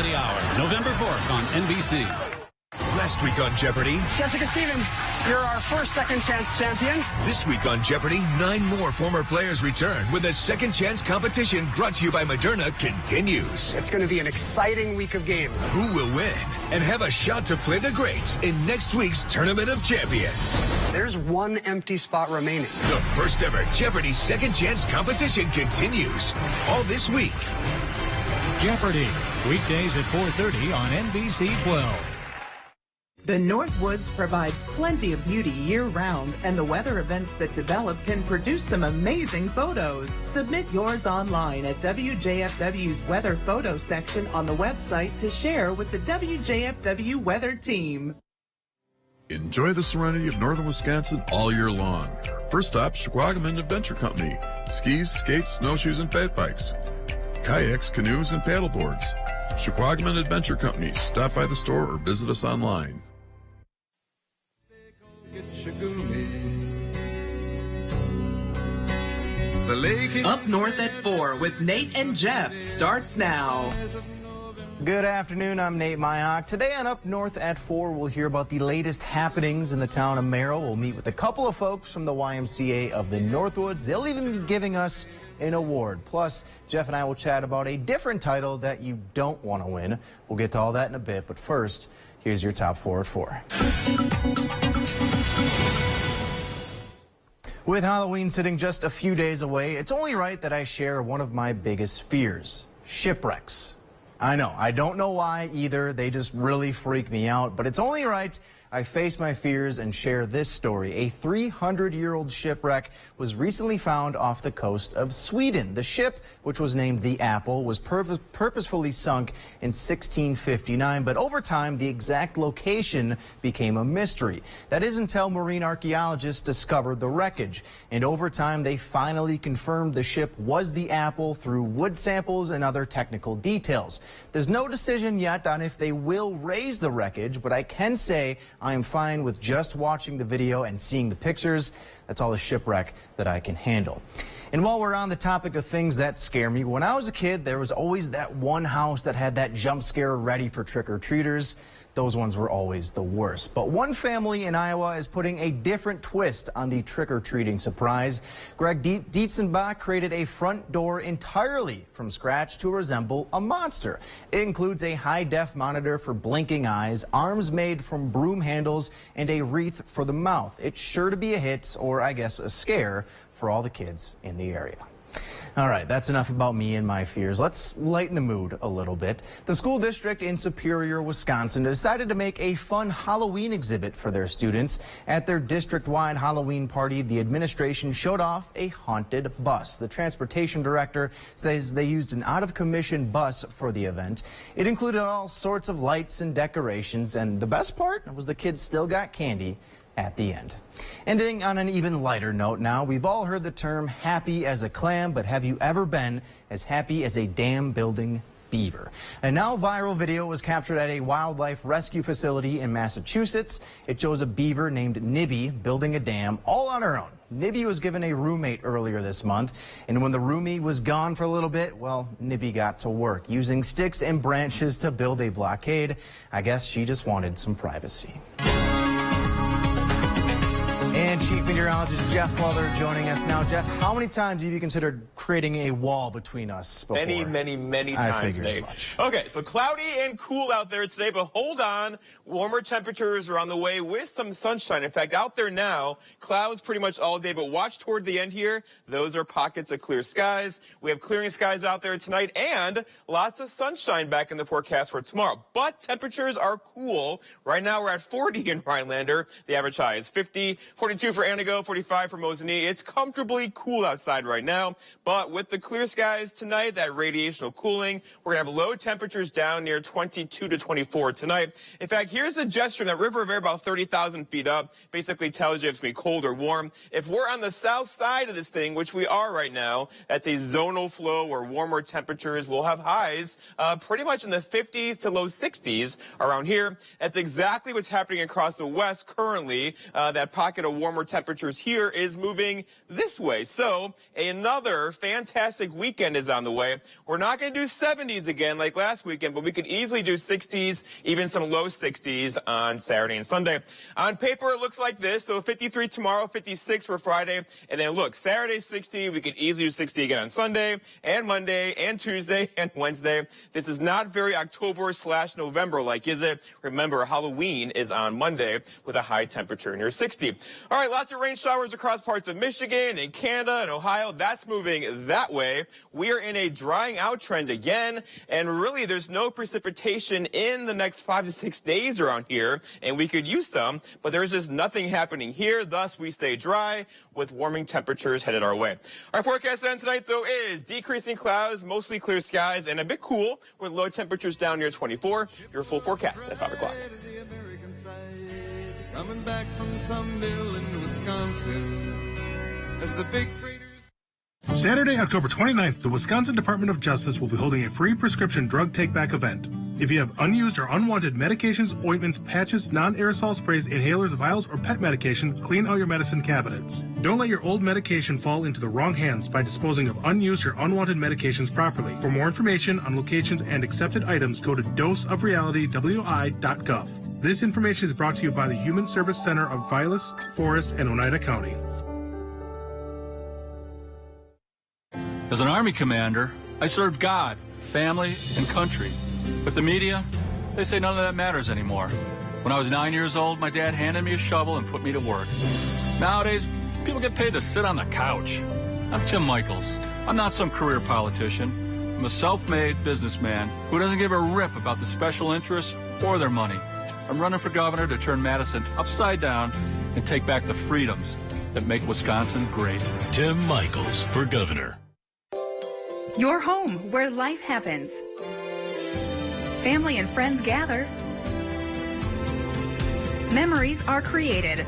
of the hour, November 4th on NBC. Last week on Jeopardy! Jessica Stevens, you're our first Second Chance champion. This week on Jeopardy! 9 more former players return with a Second Chance competition brought to you by Moderna continues. It's going to be an exciting week of games. Who will win and have a shot to play the greats in next week's Tournament of Champions? There's one empty spot remaining. The first ever Jeopardy! Second Chance competition continues all this week. Jeopardy! Weekdays at 4:30 on NBC 12. The Northwoods provides plenty of beauty year-round, and the weather events that develop can produce some amazing photos. Submit yours online at WJFW's weather photo section on the website to share with the WJFW weather team. Enjoy the serenity of northern Wisconsin all year long. First stop, Shquagaman Adventure Company. Skis, skates, snowshoes, and fat bikes. Kayaks, canoes, and paddleboards. Shquagaman Adventure Company. Stop by the store or visit us online. Up North at 4 with Nate and Jeff starts now. Good afternoon, I'm Nate Myock. Today on Up North at 4, we'll hear about the latest happenings in the town of Merrill. We'll meet with a couple of folks from the YMCA of the Northwoods. They'll even be giving us an award. Plus, Jeff and I will chat about a different title that you don't want to win. We'll get to all that in a bit, but first, here's your top 4 at 4. With Halloween sitting just a few days away, it's only right that I share one of my biggest fears: shipwrecks. I know, I don't know why either. They just really freak me out, but it's only right I face my fears and share this story. A 300-year-old shipwreck was recently found off the coast of Sweden. The ship, which was named the Apple, was purposefully sunk in 1659, but over time, the exact location became a mystery. That is until marine archaeologists discovered the wreckage. And over time, they finally confirmed the ship was the Apple through wood samples and other technical details. There's no decision yet on if they will raise the wreckage, but I can say I am fine with just watching the video and seeing the pictures. That's all the shipwreck that I can handle. And while we're on the topic of things that scare me, when I was a kid, there was always that one house that had that jump scare ready for trick-or-treaters. Those ones were always the worst. But one family in Iowa is putting a different twist on the trick-or-treating surprise. Greg Dietzenbach created a front door entirely from scratch to resemble a monster. It includes a high-def monitor for blinking eyes, arms made from broom handles, and a wreath for the mouth. It's sure to be a hit, or I guess a scare, for all the kids in the area. All right, that's enough about me and my fears. Let's lighten the mood a little bit. The school district in Superior, Wisconsin decided to make a fun Halloween exhibit for their students. At their district-wide Halloween party, the administration showed off a haunted bus. The transportation director says they used an out-of-commission bus for the event. It included all sorts of lights and decorations, and the best part was the kids still got candy at the end. Ending on an even lighter note now, we've all heard the term happy as a clam, but have you ever been as happy as a dam building beaver? A now viral video was captured at a wildlife rescue facility in Massachusetts. It shows a beaver named Nibby building a dam all on her own. Nibby was given a roommate earlier this month, and when the roomie was gone for a little bit, well, Nibby got to work using sticks and branches to build a blockade. I guess she just wanted some privacy. And Chief Meteorologist Jeff Weller joining us now. Jeff, how many times have you considered creating a wall between us before? Many times, Nate. Okay, so cloudy and cool out there today, but hold on. Warmer temperatures are on the way with some sunshine. In fact, out there now, clouds pretty much all day, but watch toward the end here. Those are pockets of clear skies. We have clearing skies out there tonight and lots of sunshine back in the forecast for tomorrow. But temperatures are cool. Right now, we're at 40 in Rhinelander. The average high is 50. 42 for Antigo, 45 for Mosinee. It's comfortably cool outside right now, but with the clear skies tonight, that radiational cooling, we're going to have low temperatures down near 22 to 24 tonight. In fact, here's the gesture. That river of air about 30,000 feet up basically tells you if it's going to be cold or warm. If we're on the south side of this thing, which we are right now, that's a zonal flow where warmer temperatures will have highs pretty much in the 50s to low 60s around here. That's exactly what's happening across the west currently. That pocket of warm warmer temperatures here is moving this way. So another fantastic weekend is on the way. We're not going to do 70s again like last weekend, but we could easily do 60s, even some low 60s on Saturday and Sunday. On paper, it looks like this. So 53 tomorrow, 56 for Friday. And then look, Saturday 60. We could easily do 60 again on Sunday and Monday and Tuesday and Wednesday. This is not very October/November like, is it? Remember, Halloween is on Monday with a high temperature near 60. All right, lots of rain showers across parts of Michigan and Canada and Ohio. That's moving that way. We are in a drying out trend again, and really there's no precipitation in the next 5 to 6 days around here, and we could use some, but there's just nothing happening here. Thus, we stay dry with warming temperatures headed our way. Our forecast then tonight, though, is decreasing clouds, mostly clear skies, and a bit cool with low temperatures down near 24. Your full forecast at 5 o'clock. Coming back from some mill in Wisconsin as the big freighters. Saturday, October 29th, the Wisconsin Department of Justice will be holding a free prescription drug take-back event. If you have unused or unwanted medications, ointments, patches, non-aerosol sprays, inhalers, vials, or pet medication, clean out your medicine cabinets. Don't let your old medication fall into the wrong hands by disposing of unused or unwanted medications properly. For more information on locations and accepted items, go to doseofrealitywi.gov. This information is brought to you by the Human Service Center of Vilas, Forest, and Oneida County. As an Army commander, I served God, family, and country. But the media, they say none of that matters anymore. When I was 9 years old, my dad handed me a shovel and put me to work. Nowadays, people get paid to sit on the couch. I'm Tim Michaels. I'm not some career politician. I'm a self-made businessman who doesn't give a rip about the special interests or their money. I'm running for governor to turn Madison upside down and take back the freedoms that make Wisconsin great. Tim Michaels for governor. Your home, where life happens. Family and friends gather. Memories are created.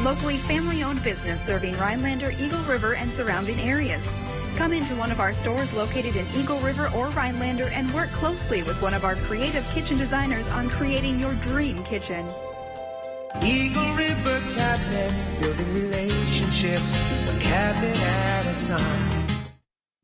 Locally family-owned business serving Rhinelander, Eagle River, and surrounding areas. Come into one of our stores located in Eagle River or Rhinelander and work closely with one of our creative kitchen designers on creating your dream kitchen. Eagle River Cabinets, building relationships, a cabinet at a time.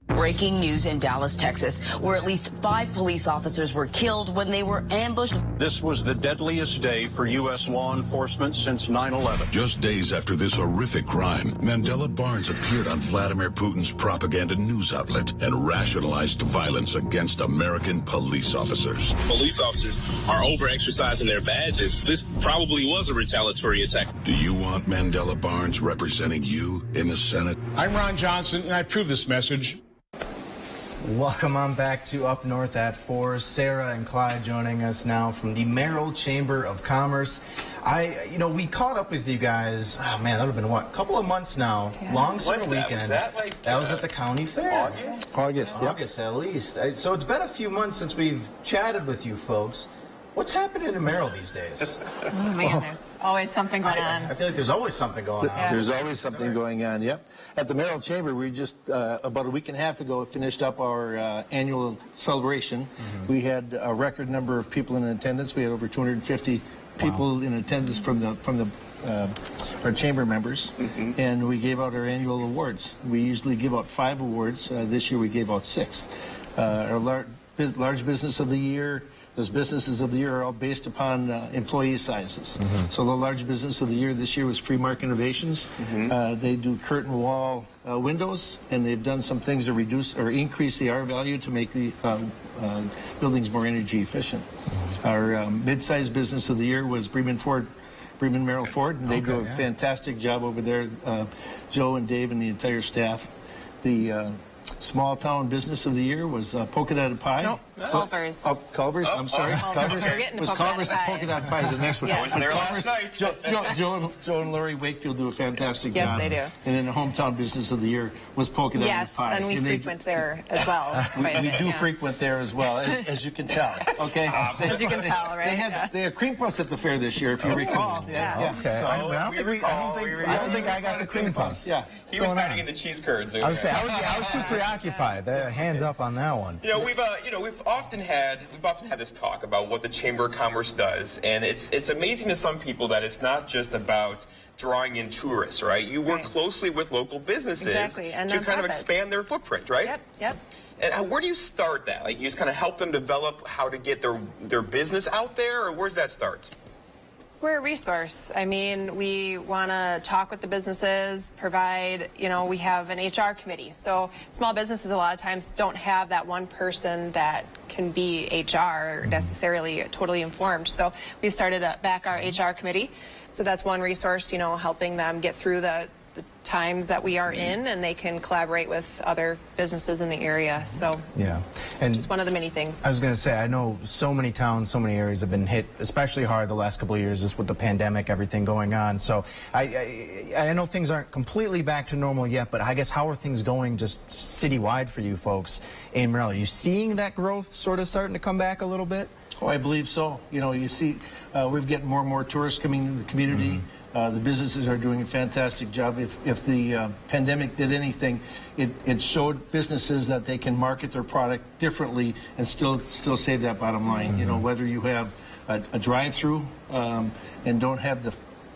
Breaking news in Dallas, Texas, where at least 5 police officers were killed when they were ambushed. This was the deadliest day for U.S. law enforcement since 9/11. Just days after this horrific crime, Mandela Barnes appeared on Vladimir Putin's propaganda news outlet and rationalized violence against American police officers. Police officers are over-exercising their badges. This probably was a retaliatory attack. Do you want Mandela Barnes representing you in the Senate? I'm Ron Johnson, and I approve this message. Welcome on back to Up North at 4. Sarah and Clyde joining us now from the Merrill Chamber of Commerce. We caught up with you guys, oh man, that would have been what, a couple of months now. Yeah. Long summer weekend. That was at the county fair. August, at least. So it's been a few months since we've chatted with you folks. What's happening in Merrill these days? Oh, man, there's always something going on. I feel like there's always something going on. Yeah. There's always something going on, yep. At the Merrill Chamber, we just, about a week and a half ago, finished up our annual celebration. Mm-hmm. We had a record number of people in attendance. We had over 250 people in attendance from our chamber members, and we gave out our annual awards. We usually give out 5 awards. This year we gave out 6. Our large business of the year. Those businesses of the year are all based upon employee sizes. So the large business of the year this year was Free Mark Innovations. They do curtain wall windows, and they've done some things to reduce or increase the R value to make the buildings more energy efficient. Our mid-sized business of the year was Bremen Merrill Ford, and they do a fantastic job over there. Joe and Dave and the entire staff. The small town business of the year was Polka Dotted Pie. No, Culver's. Culver's, I'm sorry. Culver's. Was Culver's and Polka Dotted Pie is the next one. I was there last night. Joe and Lori Wakefield do a fantastic job. Yes, they do. And then the hometown business of the year was Polka Dotted Pie. Yes, and we frequent there as well. We do frequent there as well, as you can tell. Okay. As you can tell, right? They had cream puffs at the fair this year, if you recall. Yeah. Okay. So, I don't think I got the cream puffs. Yeah. He was hiding in the cheese curds. I was too preoccupied. Hands up on that one. We've often had this talk about what the Chamber of Commerce does, and it's amazing to some people that it's not just about drawing in tourists, right? You work closely with local businesses to kind of expand their footprint, right? Yep. And where do you start that? Like, you just kind of help them develop how to get their business out there, or where's that start? We're a resource. I mean, we want to talk with the businesses, provide, we have an HR committee. So small businesses a lot of times don't have that one person that can be HR necessarily totally informed. So we started back our HR committee. So that's one resource, helping them get through the times that we are in, and they can collaborate with other businesses in the area. So yeah, and just one of the many things. I was going to say, I know so many towns, so many areas have been hit especially hard the last couple of years, just with the pandemic, everything going on. So I know things aren't completely back to normal yet, but I guess how are things going just citywide for you folks in Maryland? Are you seeing that growth sort of starting to come back a little bit? Oh, I believe so. You see, we're getting more and more tourists coming into the community. The businesses are doing a fantastic job. If the pandemic did anything, it showed businesses that they can market their product differently and still save that bottom line. Whether you have a drive-through and don't have the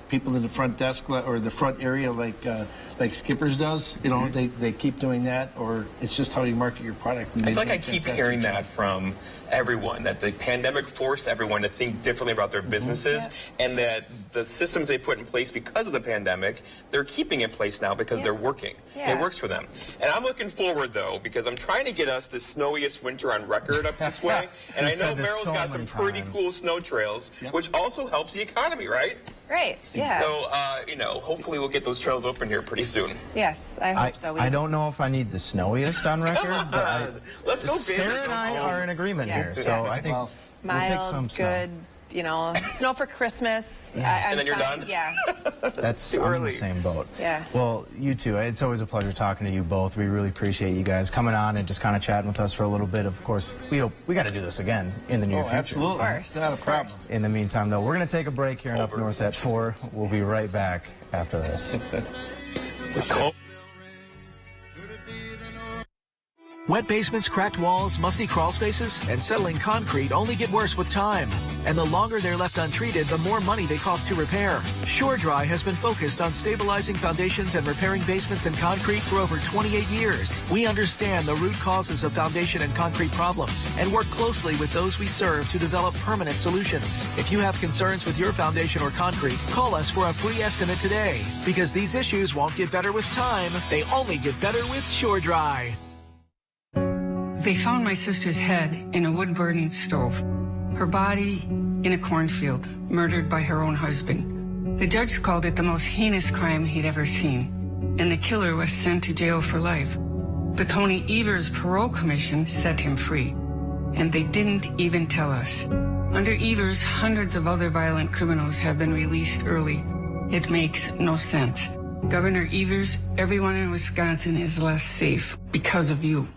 people in the front desk or the front area like Skipper's does, they keep doing that, or it's just how you market your product. I feel like I keep hearing that from everyone, that the pandemic forced everyone to think differently about their businesses, and that the systems they put in place because of the pandemic, they're keeping in place now because they're working. It works for them. And I'm looking forward, though, because I'm trying to get us the snowiest winter on record up this way, and I know Merrill's got some pretty cool snow trails, which also helps the economy, right? Right, yeah. So, hopefully we'll get those trails open here pretty soon. Yes, I hope so. I don't know if I need the snowiest on record, but let's go, Sarah and I are in agreement here. So I think we'll take some snow. Good, snow for Christmas. And then you're done? Yeah. That's I'm in the same boat. Yeah. Well, you two, it's always a pleasure talking to you both. We really appreciate you guys coming on and just kind of chatting with us for a little bit. Of course, we hope we got to do this again in the near future. Absolutely. Of course. Not a problem. In the meantime, though, we're going to take a break here in Up North at 4. We'll be right back after this. Wet basements, cracked walls, musty crawl spaces, and settling concrete only get worse with time. And the longer they're left untreated, the more money they cost to repair. SureDry has been focused on stabilizing foundations and repairing basements and concrete for over 28 years. We understand the root causes of foundation and concrete problems and work closely with those we serve to develop permanent solutions. If you have concerns with your foundation or concrete, call us for a free estimate today. Because these issues won't get better with time, they only get better with SureDry. They found my sister's head in a wood-burning stove, her body in a cornfield, murdered by her own husband. The judge called it the most heinous crime he'd ever seen, and the killer was sent to jail for life. The Tony Evers Parole Commission set him free, and they didn't even tell us. Under Evers, hundreds of other violent criminals have been released early. It makes no sense. Governor Evers, everyone in Wisconsin is less safe because of you.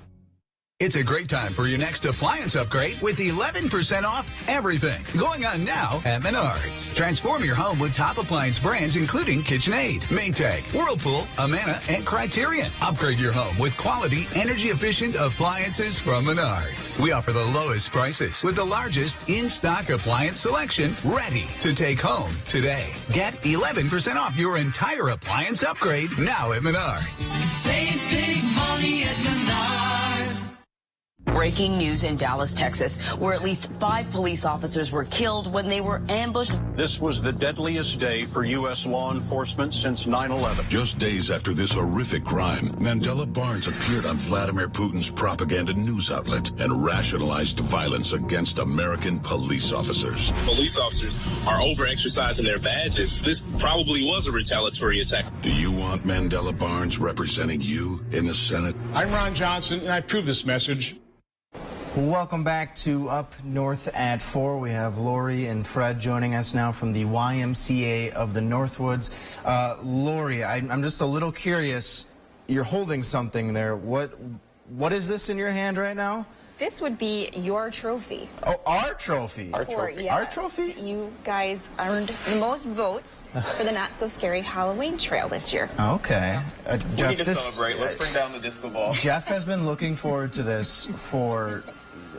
It's a great time for your next appliance upgrade with 11% off everything going on now at Menards. Transform your home with top appliance brands including KitchenAid, Maytag, Whirlpool, Amana, and Criterion. Upgrade your home with quality, energy-efficient appliances from Menards. We offer the lowest prices with the largest in-stock appliance selection ready to take home today. Get 11% off your entire appliance upgrade now at Menards. Save big money at Menards. Breaking news in Dallas, Texas, where at least 5 police officers were killed when they were ambushed. This was the deadliest day for U.S. law enforcement since 9/11. Just days after this horrific crime, Mandela Barnes appeared on Vladimir Putin's propaganda news outlet and rationalized violence against American police officers. Police officers are over-exercising their badges. This probably was a retaliatory attack. Do you want Mandela Barnes representing you in the Senate? I'm Ron Johnson, and I approve this message. Welcome back to Up North at 4. We have Lori and Fred joining us now from the YMCA of the Northwoods. Lori, I'm just a little curious. You're holding something there. What is this in your hand right now? This would be your trophy. Oh, our trophy. Our trophy? You guys earned the most votes for the Not So Scary Halloween Trail this year. Okay. We need to celebrate. Let's bring down the disco ball. Jeff has been looking forward to this for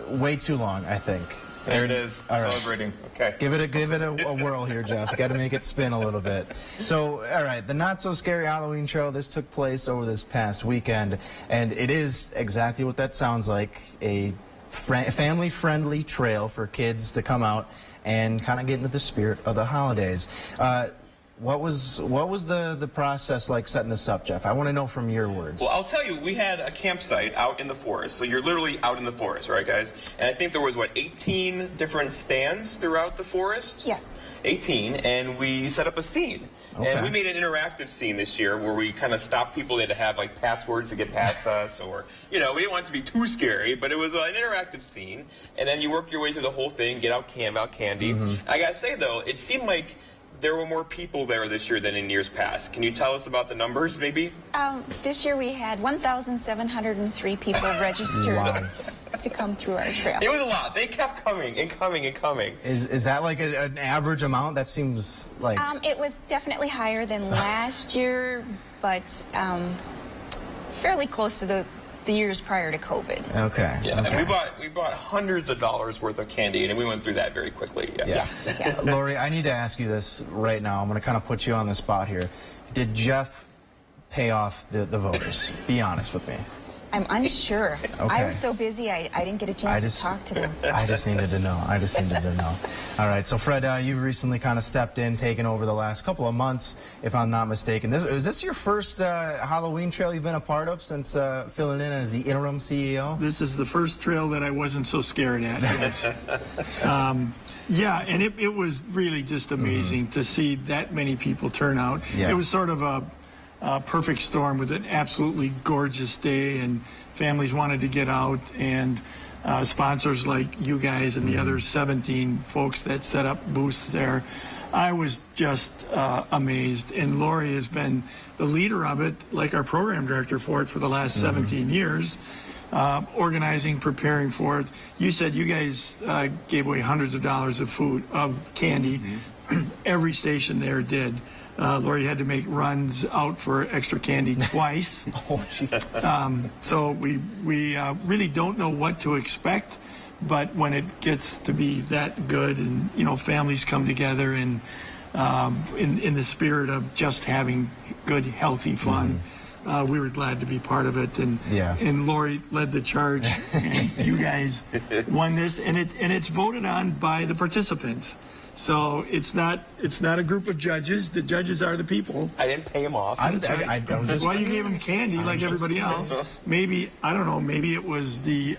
way too long, I think. There it is, celebrating. Okay. Give it a whirl here, Jeff. Got to make it spin a little bit. So, all right, the Not So Scary Halloween Trail, this took place over this past weekend, and it is exactly what that sounds like, a family-friendly trail for kids to come out and kind of get into the spirit of the holidays. What was the process like setting this up, Jeff? I want to know from your words. Well, I'll tell you, we had a campsite out in the forest. So you're literally out in the forest, right, guys? And I think there was, 18 different stands throughout the forest? Yes. 18, and we set up a scene. Okay. And we made an interactive scene this year where we kind of stopped people. They had to have, passwords to get past us, or, we didn't want it to be too scary, but it was an interactive scene. And then you work your way through the whole thing, get out candy. I got to say, though, it seemed like there were more people there this year than in years past. Can you tell us about the numbers, maybe? This year we had 1,703 people registered to come through our trail. It was a lot. They kept coming and coming and coming. Is that like an average amount? That seems like... It was definitely higher than last year, but fairly close to the years prior to COVID. Okay. Yeah, okay. And we bought hundreds of dollars worth of candy, and we went through that very quickly. Yeah. Lori, I need to ask you this right now. I'm going to kind of put you on the spot here. Did Jeff pay off the voters? Be honest with me. I'm unsure. Okay. I was so busy, I didn't get a chance to talk to them. I just needed to know. All right, so Fred, you've recently kind of stepped in, taken over the last couple of months, if I'm not mistaken. Is this your first Halloween trail you've been a part of since filling in as the interim CEO? This is the first trail that I wasn't so scared at. Yeah, and it was really just amazing to see that many people turn out. Yeah. It was sort of a perfect storm with an absolutely gorgeous day, and families wanted to get out, and sponsors like you guys and the other 17 folks that set up booths there. I was just amazed, and Lori has been the leader of it, like our program director for it for the last 17 years, organizing, preparing for it. You said you guys gave away hundreds of dollars of food, of candy. Every station there did. Lori had to make runs out for extra candy twice. So we really don't know what to expect, but when it gets to be that good, and families come together and in the spirit of just having good, healthy fun, we were glad to be part of it. And Lori led the charge, and you guys won this, and it's voted on by the participants. So it's not a group of judges. The judges are the people. I didn't pay them off. That's why you gave them candy like everybody else. Maybe, I don't know, maybe it was the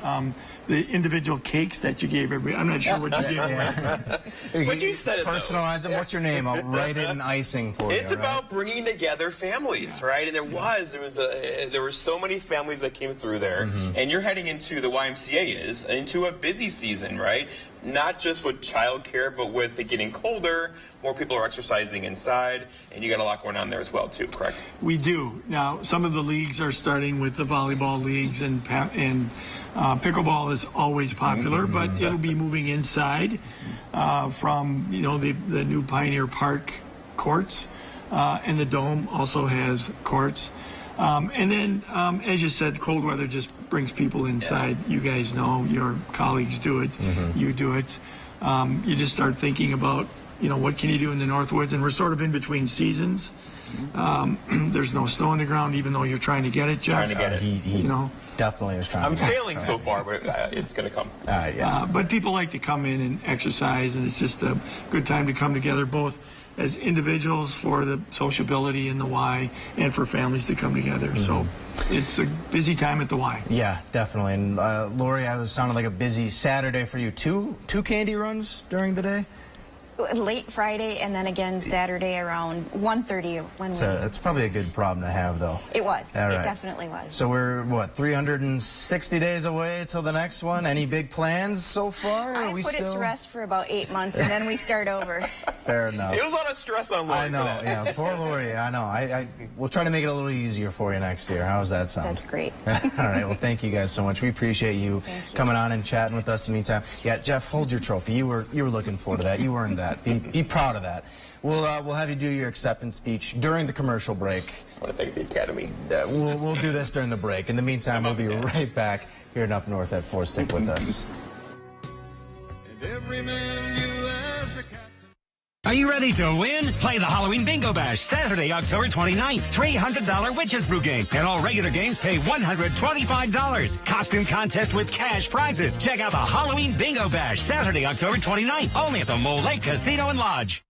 individual cakes that you gave everybody. I'm not sure what you gave them. But you said it, personalize it. What's your name? I'll write it in icing for you. It's about bringing together families, right? And there were so many families that came through there. And you're heading into, the YMCA into a busy season, right? Not just with childcare, but with it getting colder, more people are exercising inside, and you got a lot going on there as well, too, correct? We do. Now, some of the leagues are starting with the volleyball leagues, and pickleball is always popular, but it'll be moving inside from, the new Pioneer Park courts, and the Dome also has courts. And then, as you said, cold weather just brings people inside. You guys know, your colleagues do it, you do it. You just start thinking about, what can you do in the Northwoods? And we're sort of in between seasons. There's no snow on the ground, even though you're trying to get it, Jeff. Trying to get it. He definitely is trying I'm to get it. failing so far, but it's going to come. But people like to come in and exercise, and it's just a good time to come together, both as individuals for the sociability in the Y, and for families to come together. So it's a busy time at the Y. Yeah, definitely. And Lori, it sounded like a busy Saturday for you. Two candy runs during the day? Late Friday, and then again Saturday around 1:30 when it's probably a good problem to have, though. It was. All right. It definitely was. So we're, 360 days away till the next one? Any big plans so far? I put it to rest for about 8 months, and then we start over. Fair enough. It was a lot of stress on Lori. I know, yeah. Poor Lori, I know. We'll try to make it a little easier for you next year. How's that sound? That's great. All right, well, thank you guys so much. We appreciate you coming on and chatting with us in the meantime. Yeah, Jeff, hold your trophy. You were looking forward to that. You earned that. Be proud of that. We'll have you do your acceptance speech during the commercial break. I want to thank the Academy. We'll do this during the break. In the meantime, we'll be right back here in Up North at 4. Stick with us. every man you as the captain. Are you ready to win? Play the Halloween Bingo Bash Saturday, October 29th. $300 Witches Brew game. And all regular games pay $125. Costume contest with cash prizes. Check out the Halloween Bingo Bash Saturday, October 29th. Only at the Mole Lake Casino and Lodge.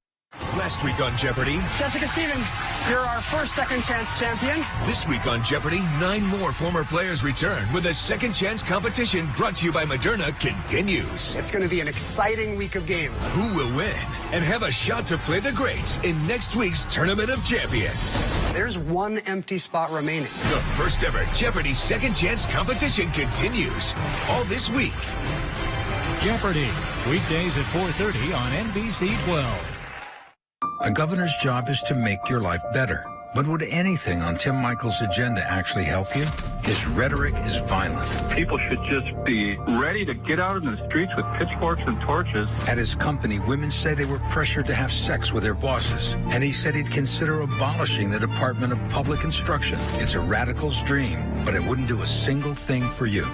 Last week on Jeopardy! Jessica Stevens, you're our first second chance champion. This week on Jeopardy! 9 more former players return with a second chance competition brought to you by Moderna continues. It's going to be an exciting week of games. Who will win and have a shot to play the greats in next week's Tournament of Champions? There's one empty spot remaining. The first ever Jeopardy! Second Chance competition continues all this week. Jeopardy! Weekdays at 4:30 on NBC 12. A governor's job is to make your life better. But would anything on Tim Michael's agenda actually help you? His rhetoric is violent. People should just be ready to get out in the streets with pitchforks and torches. At his company, women say they were pressured to have sex with their bosses. And he said he'd consider abolishing the Department of Public Instruction. It's a radical's dream, but it wouldn't do a single thing for you.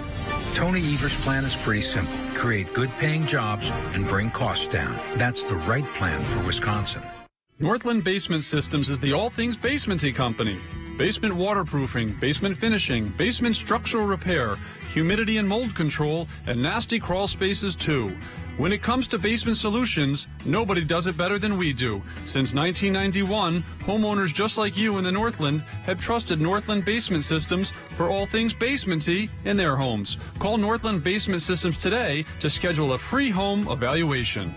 Tony Evers' plan is pretty simple. Create good-paying jobs and bring costs down. That's the right plan for Wisconsin. Northland Basement Systems is the all things basementy company. Basement waterproofing, basement finishing, basement structural repair, humidity and mold control, and nasty crawl spaces too. When it comes to basement solutions, nobody does it better than we do. Since 1991, homeowners just like you in the Northland have trusted Northland Basement Systems for all things basementy in their homes. Call Northland Basement Systems today to schedule a free home evaluation.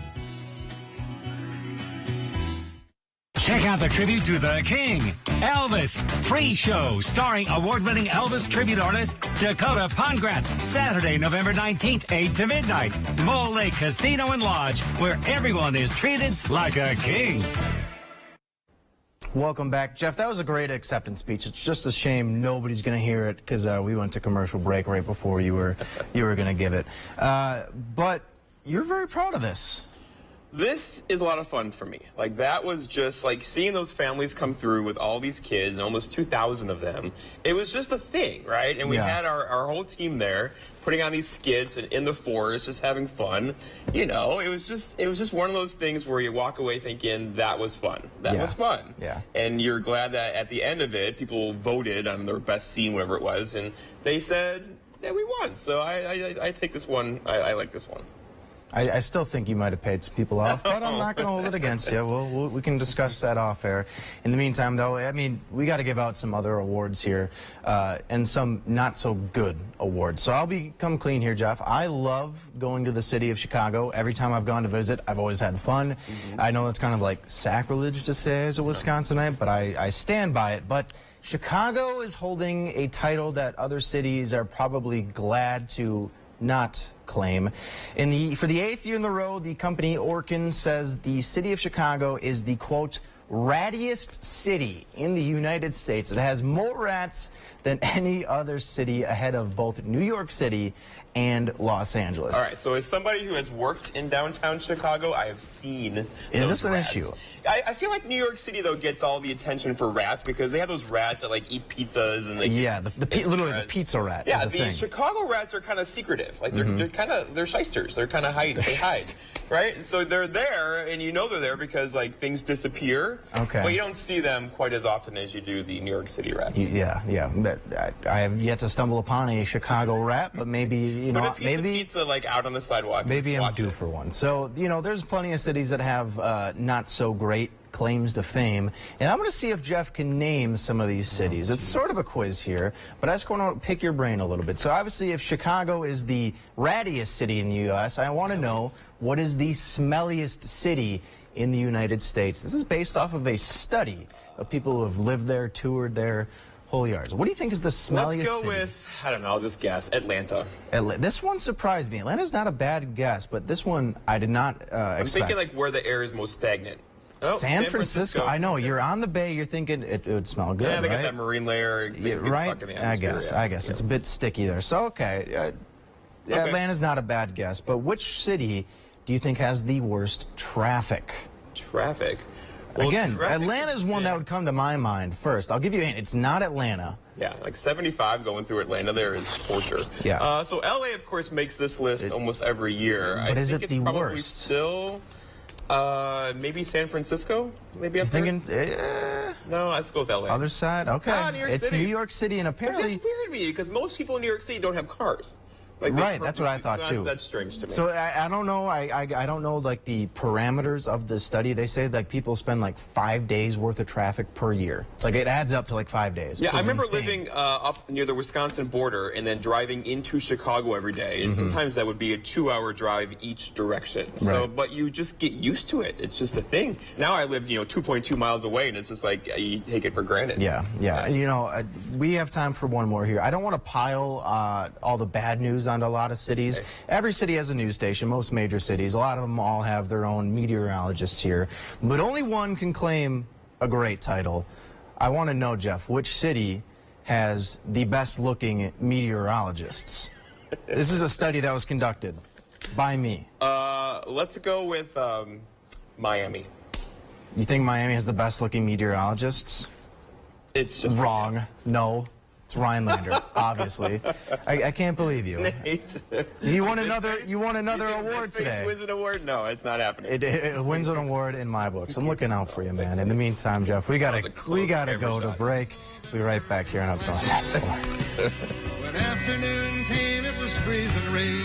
Check out the tribute to the King, Elvis. Free show starring award-winning Elvis tribute artist Dakota Pongratz. Saturday, November 19th, 8 to midnight. Mole Lake Casino and Lodge, where everyone is treated like a king. Welcome back. Jeff, that was a great acceptance speech. It's just a shame nobody's going to hear it because we went to commercial break right before you were going to give it. But you're very proud of this. This is a lot of fun for me. Like, that was just like seeing those families come through with all these kids, and almost 2,000 of them. It was just a thing, right? And we had our whole team there putting on these skits and in the forest, just having fun. You know, it was just one of those things where you walk away thinking that was fun. That was fun. Yeah. And you're glad that at the end of it, people voted on their best scene, whatever it was, and they said that we won. So I take this one. I like this one. I still think you might have paid some people off, but I'm not going to hold it against you. We can discuss that off air. In the meantime, though, I mean, we got to give out some other awards here, and some not so good awards. So I'll come clean here, Jeff. I love going to the city of Chicago. Every time I've gone to visit, I've always had fun. I know it's kind of like sacrilege to say as a Wisconsinite, but I stand by it. But Chicago is holding a title that other cities are probably glad to not claim. For the 8th year in a row, the company Orkin says the city of Chicago is the, quote, rattiest city in the United States. It has more rats than any other city, ahead of both New York City and Los Angeles. All right, so as somebody who has worked in downtown Chicago, I have seen Is this an rats. issue? I feel like New York City, though, gets all the attention for rats because they have those rats that, like, eat pizzas and they literally the pizza rat. Yeah, is a the thing. Chicago rats are kind of secretive. Like, they're shysters. They're kind of they hide, right? And so they're there, and you know they're there because, like, things disappear. Okay. But you don't see them quite as often as you do the New York City rats. Yeah. But I have yet to stumble upon a Chicago rat, but maybe, Put a piece of pizza, like, out on the sidewalk. Maybe I'm due for one. So, there's plenty of cities that have not so great claims to fame. And I'm going to see if Jeff can name some of these cities. It's sort of a quiz here, but I just want to pick your brain a little bit. So obviously, if Chicago is the rattiest city in the U.S., I want to know what is the smelliest city in the United States. This is based off of a study of people who have lived there, toured there, whole yards. What do you think is the smelliest Let's go city? with, I don't know, I'll just guess, Atlanta. This one surprised me. Atlanta's not a bad guess, but this one I did not expect. I'm thinking, like, where the air is most stagnant. Oh, San Francisco. I know. You're on the bay. You're thinking it would smell good, Yeah, they right? got that marine layer. Things get right? stuck in the atmosphere. I guess. It's a bit sticky there. So, okay. Atlanta's not a bad guess. But which city do you think has the worst traffic? Traffic? Well, Again, Atlanta's one that would come to my mind first. I'll give you a hint. It's not Atlanta. Yeah, like 75 going through Atlanta there is torture. Yeah. So LA, of course, makes this list almost every year. But is think it it's the probably worst? Still, maybe San Francisco? Maybe up Thinking, No, let's go with LA. Other side? Okay. New York It's City. New York City, and apparently... That's weird to me, because most people in New York City don't have cars. Like, right, that's what I thought too. That's strange to me. So I don't know. I don't know like the parameters of the study. They say like people spend like 5 days worth of traffic per year. Like it adds up to like 5 days. Yeah, I remember living up near the Wisconsin border and then driving into Chicago every day. And sometimes that would be a 2-hour drive each direction. So, Right. but you just get used to it. It's just a thing. Now I live, 2.2 miles away, and it's just like you take it for granted. Yeah, yeah. And we have time for one more here. I don't want to pile all the bad news onto a lot of cities. Every city has a news station, most major cities. A lot of them all have their own meteorologists here. But only one can claim a great title. I want to know, Jeff, which city has the best looking meteorologists? This is a study that was conducted by me. Let's go with Miami. You think Miami has the best looking meteorologists? It's just wrong. No. It's Rhinelander, obviously. I can't believe you. Nate. You won another. You won another award today. Wins an award? No, it's not happening. It wins an award in my books. I'm looking out for you, man. In the meantime, Jeff, we gotta go to break. We'll be right back here on Up North at 4. When afternoon came, it was freezing rain.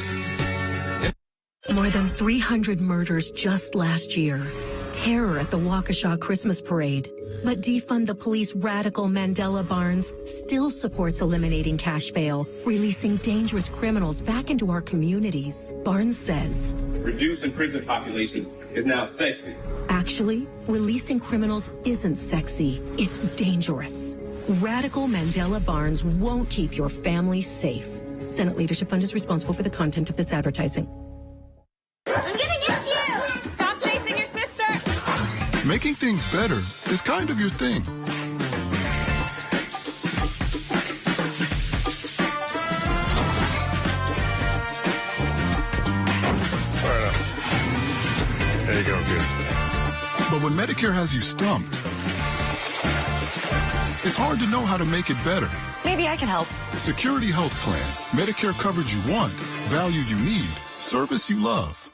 More than 300 murders just last year. Terror at the Waukesha Christmas Parade. But defund the police radical Mandela Barnes still supports eliminating cash bail, releasing dangerous criminals back into our communities. Barnes says, Reducing prison population is now sexy. actually, releasing criminals isn't sexy, it's dangerous. Radical Mandela Barnes won't keep your family safe. Senate Leadership Fund is responsible for the content of this advertising. I'm gonna get you! Stop chasing your sister! Making things better is kind of your thing. There you go, kid. But when Medicare has you stumped, it's hard to know how to make it better. Maybe I can help. Security Health Plan. Medicare coverage you want, value you need, service you love.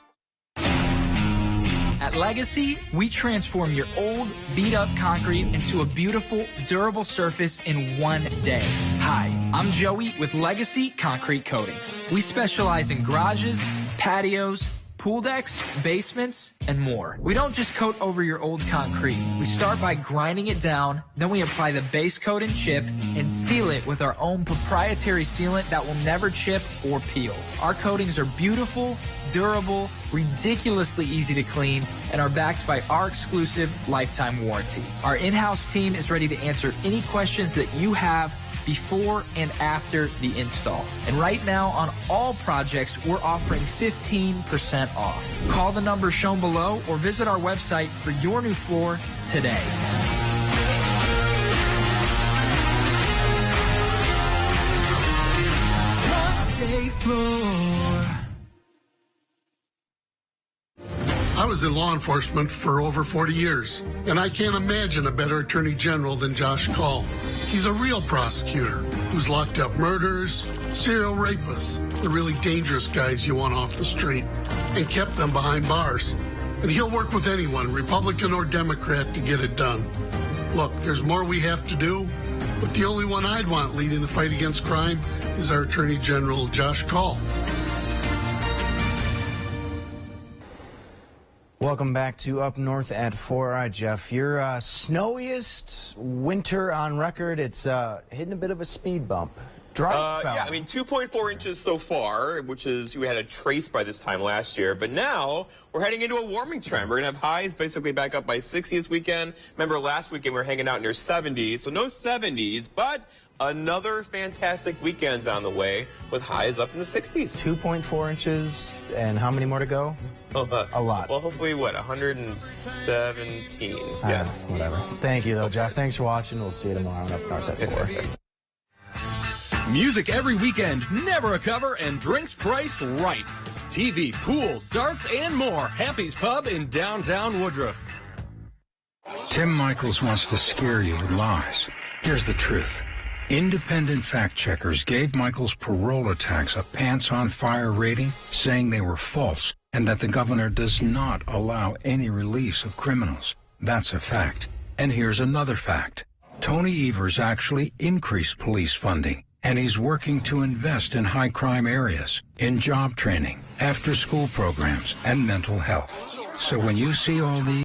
At Legacy, we transform your old, beat-up concrete into a beautiful, durable surface in one day. Hi, I'm Joey with Legacy Concrete Coatings. We specialize in garages, patios, pool decks, basements, and more. We don't just coat over your old concrete. We start by grinding it down, then we apply the base coat and chip, and seal it with our own proprietary sealant that will never chip or peel. Our coatings are beautiful, durable, ridiculously easy to clean, and are backed by our exclusive lifetime warranty. Our in-house team is ready to answer any questions that you have before and after the install. And right now on all projects, we're offering 15% off. Call the number shown below or visit our website for your new floor today. Day floor. I was in law enforcement for over 40 years, and I can't imagine a better attorney general than Josh Call. He's a real prosecutor who's locked up murderers, serial rapists, the really dangerous guys you want off the street, and kept them behind bars. And he'll work with anyone, Republican or Democrat, to get it done. Look, there's more we have to do, but the only one I'd want leading the fight against crime is our Attorney General, Josh Call. Welcome back to Up North at 4. All right, Jeff, your snowiest winter on record. It's hitting a bit of a speed bump. Dry spell. Yeah, I mean, 2.4 inches so far, which is, we had a trace by this time last year. But now we're heading into a warming trend. We're going to have highs basically back up by 60 this weekend. Remember, last weekend we were hanging out near 70s. So no 70s, but another fantastic weekend's on the way with highs up in the 60s. 2.4 inches, and how many more to go? A lot. Well, hopefully, 117. Yes. Whatever. Thank you, though, Jeff. Thanks for watching. We'll see you tomorrow on Up North at 4. Music every weekend, never a cover, and drinks priced right. TV, pool, darts, and more. Happy's Pub in downtown Woodruff. Tim Michaels wants to scare you with lies. Here's the truth. Independent fact-checkers gave Michael's parole attacks a pants-on-fire rating, saying they were false and that the governor does not allow any release of criminals. That's a fact. And here's another fact. Tony Evers actually increased police funding, and he's working to invest in high-crime areas, in job training, after-school programs, and mental health. So when you see all these